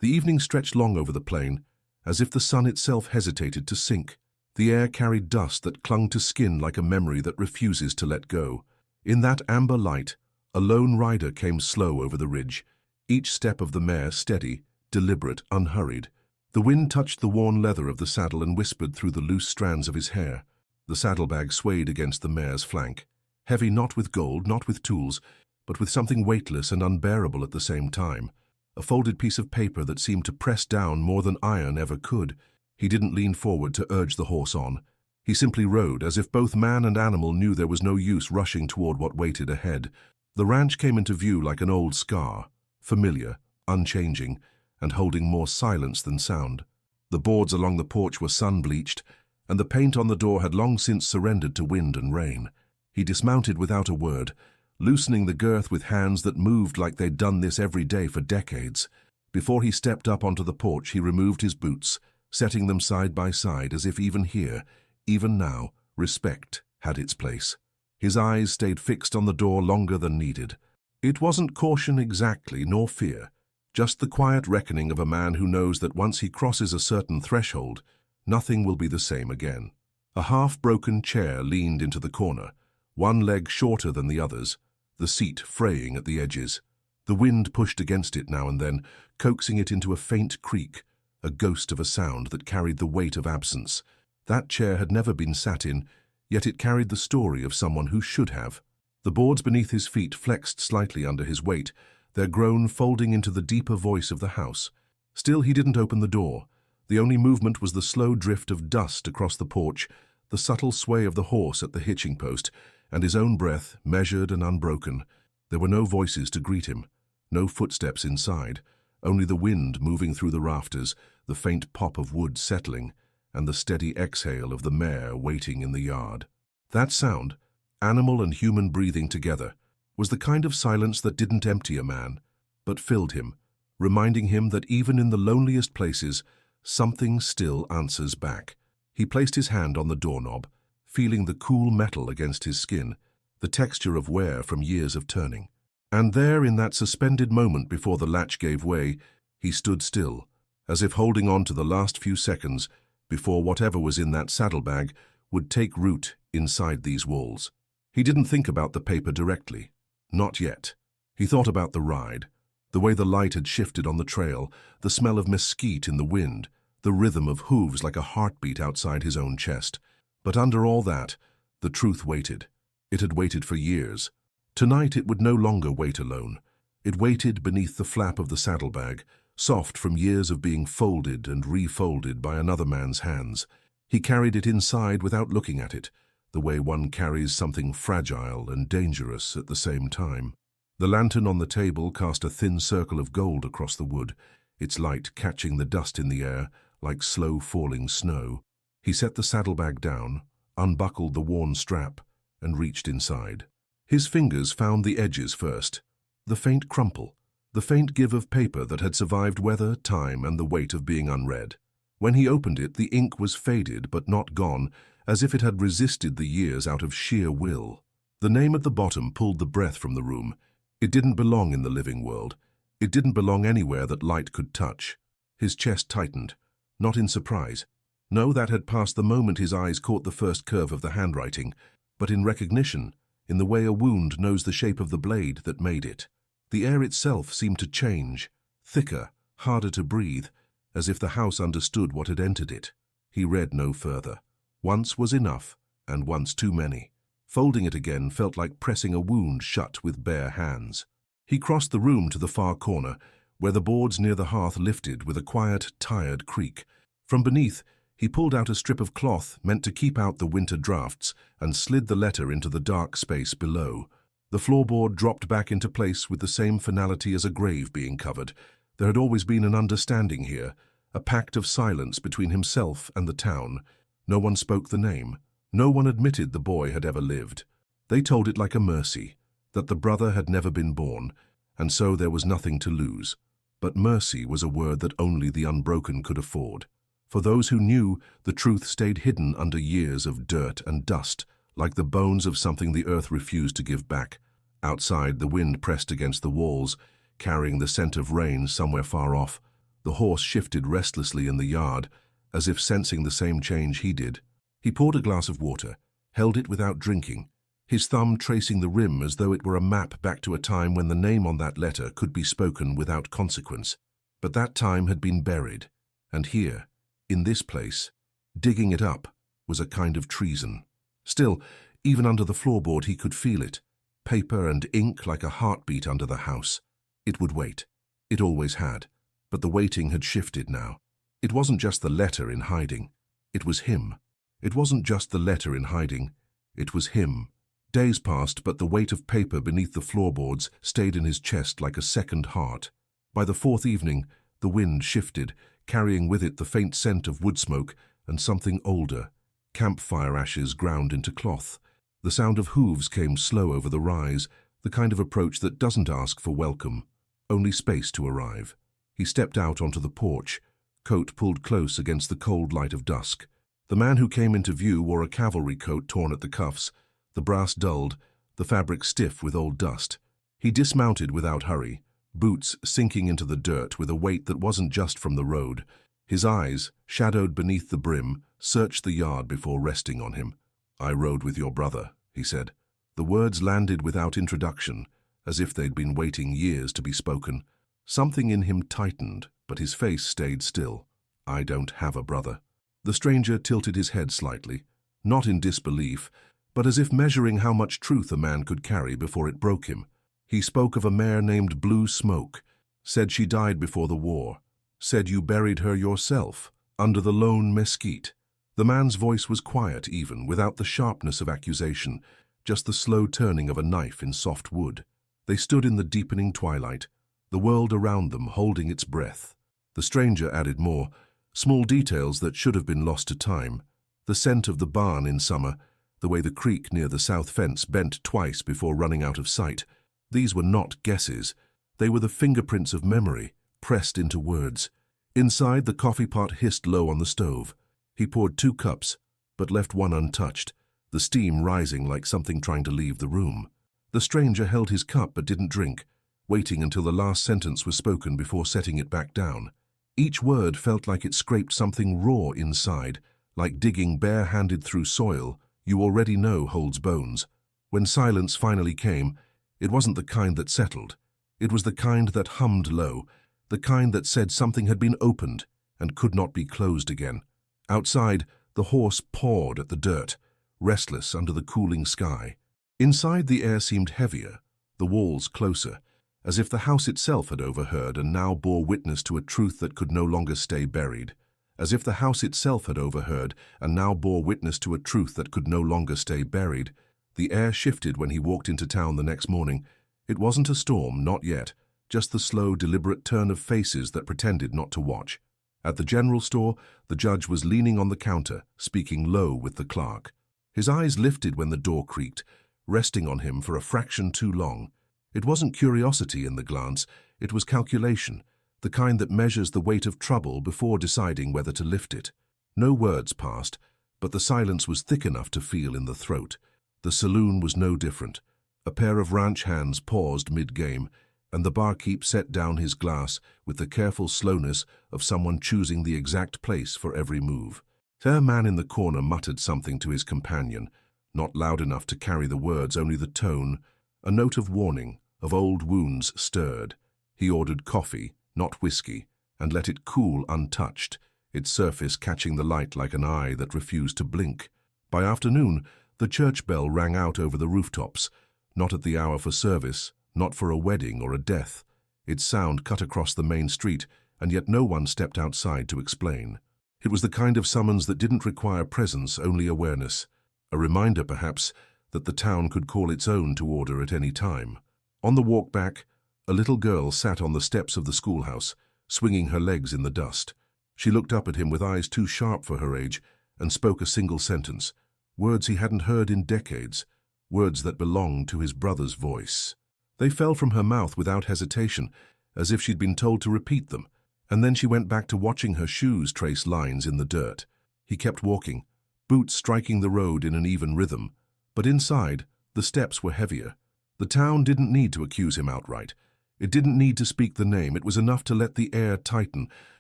The evening stretched long over the plain, as if the sun itself hesitated to sink. The air carried dust that clung to skin like a memory that refuses to let go. In that amber light, a lone rider came slow over the ridge, each step of the mare steady, deliberate, unhurried. The wind touched the worn leather of the saddle and whispered through the loose strands of his hair. The saddlebag swayed against the mare's flank, heavy not with gold, not with tools, but with something weightless and unbearable at the same time. A folded piece of paper that seemed to press down more than iron ever could. He didn't lean forward to urge the horse on. He simply rode, as if both man and animal knew there was no use rushing toward what waited ahead. The ranch came into view like an old scar, familiar, unchanging, and holding more silence than sound. The boards along the porch were sun-bleached, and the paint on the door had long since surrendered to wind and rain. He dismounted without a word, loosening the girth with hands that moved like they'd done this every day for decades. Before he stepped up onto the porch, he removed his boots, setting them side by side as if even here, even now, respect had its place. His eyes stayed fixed on the door longer than needed. It wasn't caution exactly, nor fear, just the quiet reckoning of a man who knows that once he crosses a certain threshold, nothing will be the same again. A half-broken chair leaned into the corner, one leg shorter than the others, the seat fraying at the edges. The wind pushed against it now and then, coaxing it into a faint creak, a ghost of a sound that carried the weight of absence. That chair had never been sat in, yet it carried the story of someone who should have. The boards beneath his feet flexed slightly under his weight, their groan folding into the deeper voice of the house. Still he didn't open the door. The only movement was the slow drift of dust across the porch, the subtle sway of the horse at the hitching post, and his own breath, measured and unbroken. There were no voices to greet him, no footsteps inside, only the wind moving through the rafters, the faint pop of wood settling, and the steady exhale of the mare waiting in the yard. That sound, animal and human breathing together, was the kind of silence that didn't empty a man, but filled him, reminding him that even in the loneliest places, something still answers back. He placed his hand on the doorknob, feeling the cool metal against his skin, the texture of wear from years of turning. And there, in that suspended moment before the latch gave way, he stood still, as if holding on to the last few seconds before whatever was in that saddlebag would take root inside these walls. He didn't think about the paper directly. Not yet. He thought about the ride, the way the light had shifted on the trail, the smell of mesquite in the wind, the rhythm of hooves like a heartbeat outside his own chest. But under all that, the truth waited. It had waited for years. Tonight it would no longer wait alone. It waited beneath the flap of the saddlebag, soft from years of being folded and refolded by another man's hands. He carried it inside without looking at it, the way one carries something fragile and dangerous at the same time. The lantern on the table cast a thin circle of gold across the wood, its light catching the dust in the air like slow-falling snow. He set the saddlebag down, unbuckled the worn strap, and reached inside. His fingers found the edges first, the faint crumple, the faint give of paper that had survived weather, time, and the weight of being unread. When he opened it, the ink was faded but not gone, as if it had resisted the years out of sheer will. The name at the bottom pulled the breath from the room. It didn't belong in the living world. It didn't belong anywhere that light could touch. His chest tightened, not in surprise. No, that had passed the moment his eyes caught the first curve of the handwriting, but in recognition, in the way a wound knows the shape of the blade that made it. The air itself seemed to change, thicker, harder to breathe, as if the house understood what had entered it. He read no further. Once was enough, and once too many. Folding it again felt like pressing a wound shut with bare hands. He crossed the room to the far corner, where the boards near the hearth lifted with a quiet, tired creak. From beneath, he pulled out a strip of cloth meant to keep out the winter drafts and slid the letter into the dark space below. The floorboard dropped back into place with the same finality as a grave being covered. There had always been an understanding here, a pact of silence between himself and the town. No one spoke the name. No one admitted the boy had ever lived. They told it like a mercy, that the brother had never been born, and so there was nothing to lose. But mercy was a word that only the unbroken could afford. For those who knew, the truth stayed hidden under years of dirt and dust, like the bones of something the earth refused to give back. Outside, the wind pressed against the walls, carrying the scent of rain somewhere far off. The horse shifted restlessly in the yard, as if sensing the same change he did. He poured a glass of water, held it without drinking, his thumb tracing the rim as though it were a map back to a time when the name on that letter could be spoken without consequence. But that time had been buried, and here, in this place, digging it up was a kind of treason. Still, even under the floorboard he could feel it, paper and ink like a heartbeat under the house. It would wait. It always had. But the waiting had shifted now. It wasn't just the letter in hiding. It was him. It wasn't just the letter in hiding. It was him. Days passed, but the weight of paper beneath the floorboards stayed in his chest like a second heart. By the fourth evening, the wind shifted, carrying with it the faint scent of wood smoke and something older, campfire ashes ground into cloth. The sound of hooves came slow over the rise, the kind of approach that doesn't ask for welcome, only space to arrive. He stepped out onto the porch, coat pulled close against the cold light of dusk. The man who came into view wore a cavalry coat torn at the cuffs, the brass dulled, the fabric stiff with old dust. He dismounted without hurry, boots sinking into the dirt with a weight that wasn't just from the road. His eyes, shadowed beneath the brim, searched the yard before resting on him. "I rode with your brother," he said. The words landed without introduction, as if they'd been waiting years to be spoken. Something in him tightened, but his face stayed still. "I don't have a brother." The stranger tilted his head slightly, not in disbelief, but as if measuring how much truth a man could carry before it broke him. He spoke of a mare named Blue Smoke, said she died before the war, said you buried her yourself, under the lone mesquite. The man's voice was quiet even, without the sharpness of accusation, just the slow turning of a knife in soft wood. They stood in the deepening twilight, the world around them holding its breath. The stranger added more, small details that should have been lost to time. The scent of the barn in summer, the way the creek near the south fence bent twice before running out of sight. These were not guesses. They were the fingerprints of memory, pressed into words. Inside, the coffee pot hissed low on the stove. He poured 2 cups, but left one untouched, the steam rising like something trying to leave the room. The stranger held his cup but didn't drink, waiting until the last sentence was spoken before setting it back down. Each word felt like it scraped something raw inside, like digging bare-handed through soil you already know holds bones. When silence finally came, it wasn't the kind that settled. It was the kind that hummed low, the kind that said something had been opened and could not be closed again. Outside, the horse pawed at the dirt, restless under the cooling sky. Inside, the air seemed heavier, the walls closer, as if the house itself had overheard and now bore witness to a truth that could no longer stay buried. As if the house itself had overheard and now bore witness to a truth that could no longer stay buried. The air shifted when he walked into town the next morning. It wasn't a storm, not yet, just the slow, deliberate turn of faces that pretended not to watch. At the general store, the judge was leaning on the counter, speaking low with the clerk. His eyes lifted when the door creaked, resting on him for a fraction too long. It wasn't curiosity in the glance, it was calculation, the kind that measures the weight of trouble before deciding whether to lift it. No words passed, but the silence was thick enough to feel in the throat. The saloon was no different. A pair of ranch hands paused mid-game, and the barkeep set down his glass with the careful slowness of someone choosing the exact place for every move. The man in the corner muttered something to his companion, not loud enough to carry the words, only the tone, a note of warning, of old wounds stirred. He ordered coffee, not whiskey, and let it cool untouched, its surface catching the light like an eye that refused to blink. By afternoon, the church bell rang out over the rooftops, not at the hour for service, not for a wedding or a death. Its sound cut across the main street, and yet no one stepped outside to explain. It was the kind of summons that didn't require presence, only awareness. A reminder, perhaps, that the town could call its own to order at any time. On the walk back, a little girl sat on the steps of the schoolhouse, swinging her legs in the dust. She looked up at him with eyes too sharp for her age and spoke a single sentence, words he hadn't heard in decades, words that belonged to his brother's voice. They fell from her mouth without hesitation, as if she'd been told to repeat them, and then she went back to watching her shoes trace lines in the dirt. He kept walking, boots striking the road in an even rhythm, but inside, the steps were heavier. The town didn't need to accuse him outright. It didn't need to speak the name. It was enough to let the air tighten,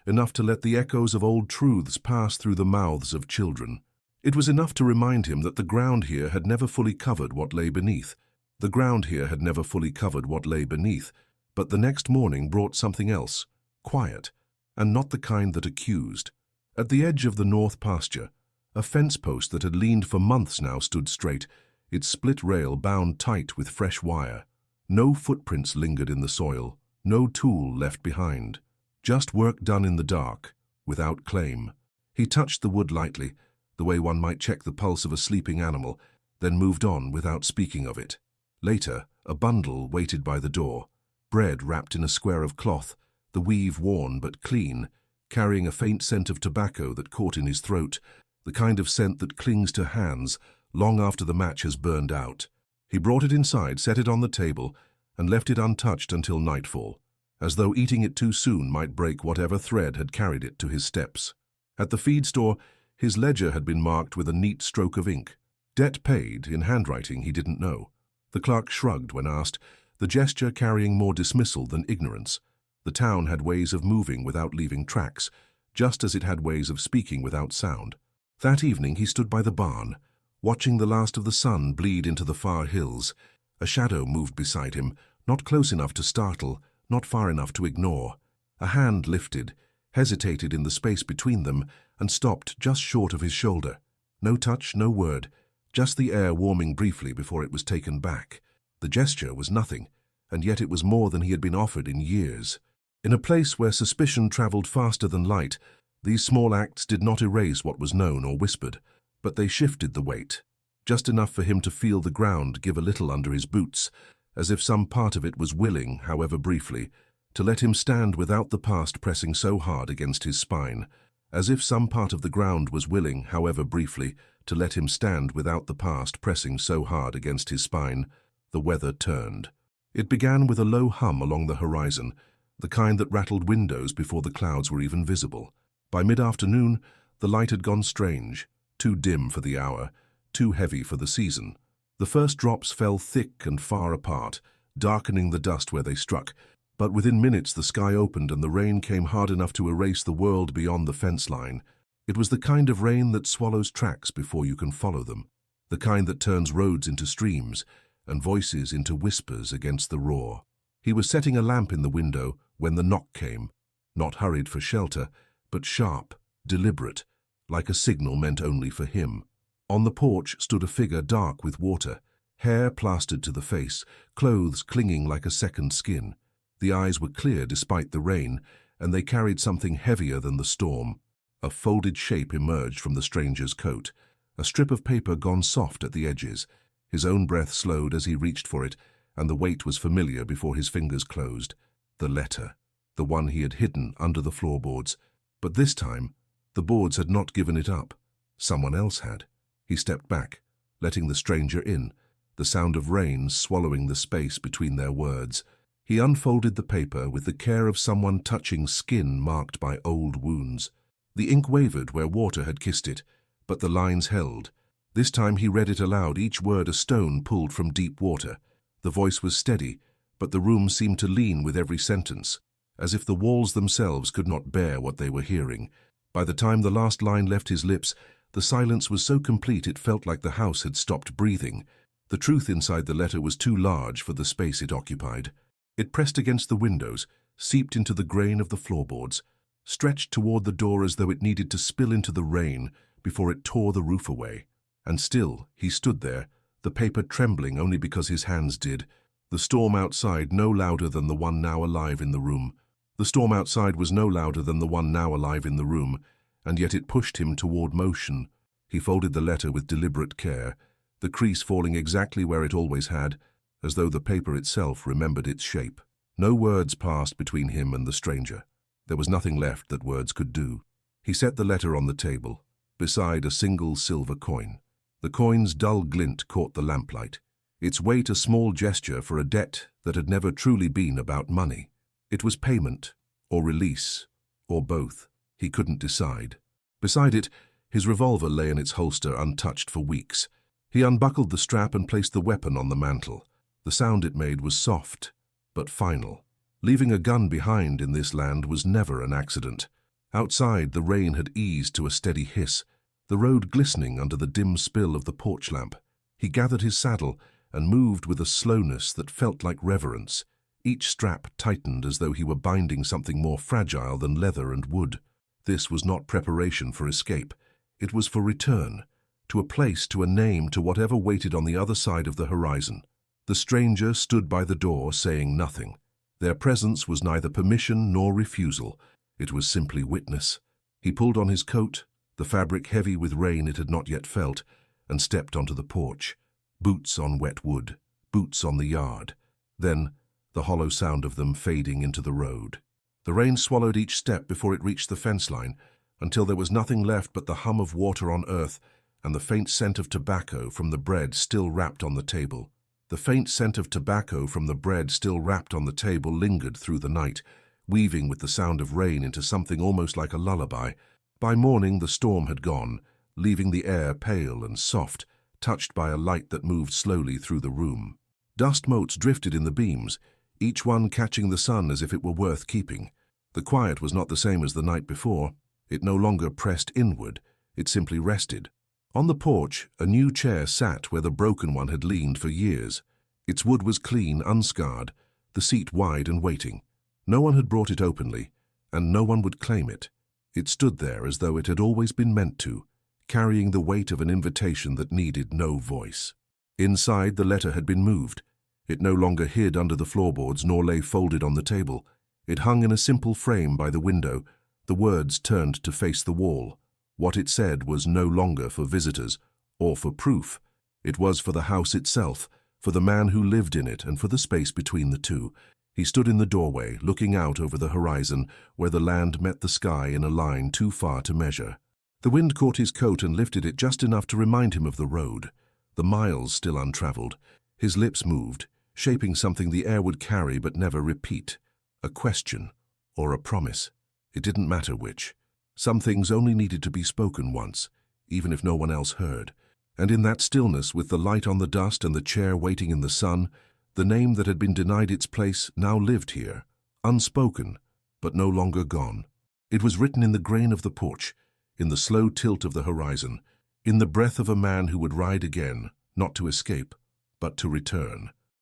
enough to let the echoes of old truths pass through the mouths of children. It was enough to remind him that the ground here had never fully covered what lay beneath. The ground here had never fully covered what lay beneath, but the next morning brought something else, quiet, and not the kind that accused. At the edge of the north pasture, a fence post that had leaned for months now stood straight, its split rail bound tight with fresh wire. No footprints lingered in the soil, no tool left behind. Just work done in the dark, without claim. He touched the wood lightly, the way one might check the pulse of a sleeping animal, then moved on without speaking of it. Later, a bundle waited by the door, bread wrapped in a square of cloth, the weave worn but clean, carrying a faint scent of tobacco that caught in his throat, the kind of scent that clings to hands long after the match has burned out. He brought it inside, set it on the table, and left it untouched until nightfall, as though eating it too soon might break whatever thread had carried it to his steps. At the feed store, his ledger had been marked with a neat stroke of ink. Debt paid, in handwriting he didn't know. The clerk shrugged when asked, the gesture carrying more dismissal than ignorance. The town had ways of moving without leaving tracks, just as it had ways of speaking without sound. That evening he stood by the barn, watching the last of the sun bleed into the far hills. A shadow moved beside him, not close enough to startle, not far enough to ignore. A hand lifted, hesitated in the space between them, and stopped just short of his shoulder. No touch, no word, just the air warming briefly before it was taken back. The gesture was nothing, and yet it was more than he had been offered in years. In a place where suspicion traveled faster than light, these small acts did not erase what was known or whispered, but they shifted the weight, just enough for him to feel the ground give a little under his boots, as if some part of it was willing, however briefly, to let him stand without the past pressing so hard against his spine, as if some part of the ground was willing, however briefly, to let him stand without the past pressing so hard against his spine. The weather turned. It began with a low hum along the horizon, the kind that rattled windows before the clouds were even visible. By mid-afternoon, the light had gone strange, too dim for the hour, too heavy for the season. The first drops fell thick and far apart, darkening the dust where they struck, but within minutes the sky opened and the rain came hard enough to erase the world beyond the fence line. It was the kind of rain that swallows tracks before you can follow them, the kind that turns roads into streams and voices into whispers against the roar. He was setting a lamp in the window when the knock came, not hurried for shelter, but sharp, deliberate, like a signal meant only for him. On the porch stood a figure dark with water, hair plastered to the face, clothes clinging like a second skin. The eyes were clear despite the rain, and they carried something heavier than the storm. A folded shape emerged from the stranger's coat, a strip of paper gone soft at the edges. His own breath slowed as he reached for it, and the weight was familiar before his fingers closed. The letter, the one he had hidden under the floorboards. But this time, the boards had not given it up. Someone else had. He stepped back, letting the stranger in, the sound of rain swallowing the space between their words. He unfolded the paper with the care of someone touching skin marked by old wounds. The ink wavered where water had kissed it, but the lines held. This time he read it aloud, each word a stone pulled from deep water. The voice was steady, but the room seemed to lean with every sentence, as if the walls themselves could not bear what they were hearing. By the time the last line left his lips, the silence was so complete it felt like the house had stopped breathing. The truth inside the letter was too large for the space it occupied. It pressed against the windows, seeped into the grain of the floorboards, stretched toward the door as though it needed to spill into the rain before it tore the roof away. And still he stood there, the paper trembling only because his hands did, the storm outside no louder than the one now alive in the room. The storm outside was no louder than the one now alive in the room, and yet it pushed him toward motion. He folded the letter with deliberate care, the crease falling exactly where it always had, as though the paper itself remembered its shape. No words passed between him and the stranger. There was nothing left that words could do. He set the letter on the table, beside a single silver coin. The coin's dull glint caught the lamplight, its weight a small gesture for a debt that had never truly been about money. It was payment, or release, or both. He couldn't decide. Beside it, his revolver lay in its holster untouched for weeks. He unbuckled the strap and placed the weapon on the mantel. The sound it made was soft, but final. Leaving a gun behind in this land was never an accident. Outside, the rain had eased to a steady hiss, the road glistening under the dim spill of the porch lamp. He gathered his saddle and moved with a slowness that felt like reverence. Each strap tightened as though he were binding something more fragile than leather and wood. This was not preparation for escape. It was for return, to a place, to a name, to whatever waited on the other side of the horizon. The stranger stood by the door, saying nothing. Their presence was neither permission nor refusal. It was simply witness. He pulled on his coat, the fabric heavy with rain it had not yet felt, and stepped onto the porch. Boots on wet wood, boots on the yard. Then, the hollow sound of them fading into the road. The rain swallowed each step before it reached the fence line, until there was nothing left but the hum of water on earth and the faint scent of tobacco from the bread still wrapped on the table. The faint scent of tobacco from the bread still wrapped on the table lingered through the night, weaving with the sound of rain into something almost like a lullaby. By morning the storm had gone, leaving the air pale and soft, touched by a light that moved slowly through the room. Dust motes drifted in the beams, each one catching the sun as if it were worth keeping. The quiet was not the same as the night before. It no longer pressed inward, it simply rested. On the porch, a new chair sat where the broken one had leaned for years. Its wood was clean, unscarred, the seat wide and waiting. No one had brought it openly, and no one would claim it. It stood there as though it had always been meant to, carrying the weight of an invitation that needed no voice. Inside, the letter had been moved. It no longer hid under the floorboards nor lay folded on the table. It hung in a simple frame by the window, the words turned to face the wall. What it said was no longer for visitors or for proof. It was for the house itself, for the man who lived in it and for the space between the two. He stood in the doorway, looking out over the horizon where the land met the sky in a line too far to measure. The wind caught his coat and lifted it just enough to remind him of the road, the miles still untraveled. His lips moved, shaping something the air would carry but never repeat. A question or a promise. It didn't matter which. Some things only needed to be spoken once, even if no one else heard. And in that stillness, with the light on the dust and the chair waiting in the sun, the name that had been denied its place now lived here, unspoken, but no longer gone. It was written in the grain of the porch, in the slow tilt of the horizon, in the breath of a man who would ride again, not to escape, but to return.